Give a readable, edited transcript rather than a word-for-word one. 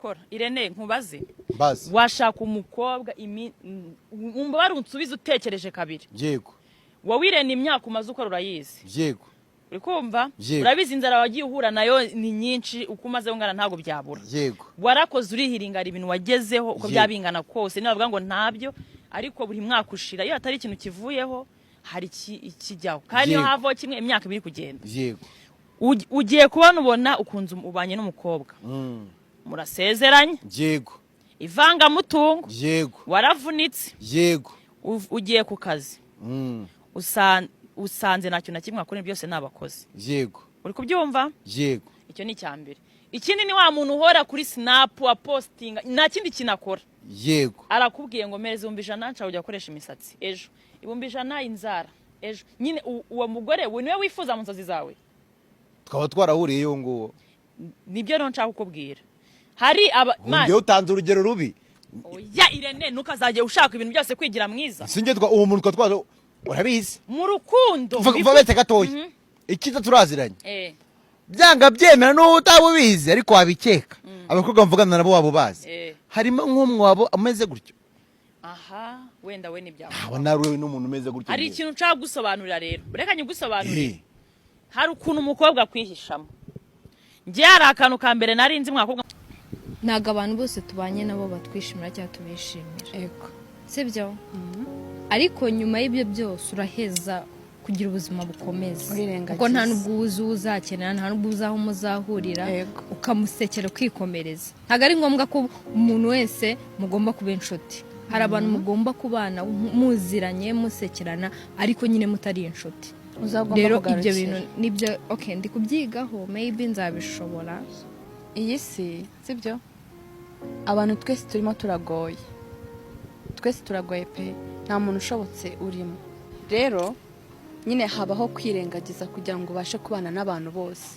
kora Irene nkubaze Bazi. washaka umukobwa umubare unsubiza utekereje kabiri Yego. wowe Irene imyaka umaze ukora urayizi Yego. uri kumva Yego. urabizi inzara wagiye uhura nayo ni nyinshi uko umaze ngana ntago byabura Yego. warakoze urihiringara ibintu wagezeho uko Yego. byabingana kose navuga ngo ntabyo ariko buri mwaka ushira iyo atari ikintu kivuyeho hari ikijyaho kandi niyo Yego. havaho kimwe imyaka ibiri kugenda Yego. ugiye kubona ubona ukunze ubanye n'umukobwa murasezeranye Yego. ivangamutungo Yego. waravunitse Yego. ugiye ku kazi usanze nta kintu na kimwe akora byose n'abakozi Yego. uri kubyumva Yego. icyo ni icyambere ikindi ni wa muntu uhora kuri snap wa postinga nta kindi kintu akora Yego. arakubwiye ngo mereza 100 nca ujya gukoresha imisatsi ejo 100 inzara ejo nyine uwo mugore we niwe wifuza mu nzozi zawe Twaba twarahuriyeyo ngo nibyo no nshaka kukubwira hari ngiye utanze urugero rubi. oya Irene nukazajye ushaka ibintu byose kwigira mwiza Singe uwo muntu twatwaje urabizi mu rukundo vabete gatoya ikiza turaziranye byanga byemera no utabubizi ariko wabikeka abakobwa mvugana nabo wabo bazi harimo nk'umwe wabo ameze gutyo aha wenda we nibyawe abona ruwe n'umuntu umeze gutyo hari ikintu nshaka gusobanurira rero reka nyigusobanurire hari ukuntu umukobwa kwihishamo ngiye hari akantu ka mbere nari nzi mwakobwa ntago abantu bose tubanye nabo batwishimira cyangwa tubishimira Ego. sibyo ariko nyuma y'ibyo byose uraheza kugira ubuzima bukomeza kuko nta nubwo uzakenera nta nubwo uzaho muzahurira ukamusekera ukikomereza ntago ari ngombwa ko umuntu wese mugomba kuba inshuti hari abantu mugomba kubana muziranye musekerana ariko nyine mutari inshuti rero ibyo bintu nibyo okay ndi kubyigaho maybe nzabishobora iyi si sibyo abantu twese turimo turagoye twese turagoye pe nta muntu ushobotse urimo rero nyine habaho kwirengagiza kugira ngo ubashe kubana n'abantu bose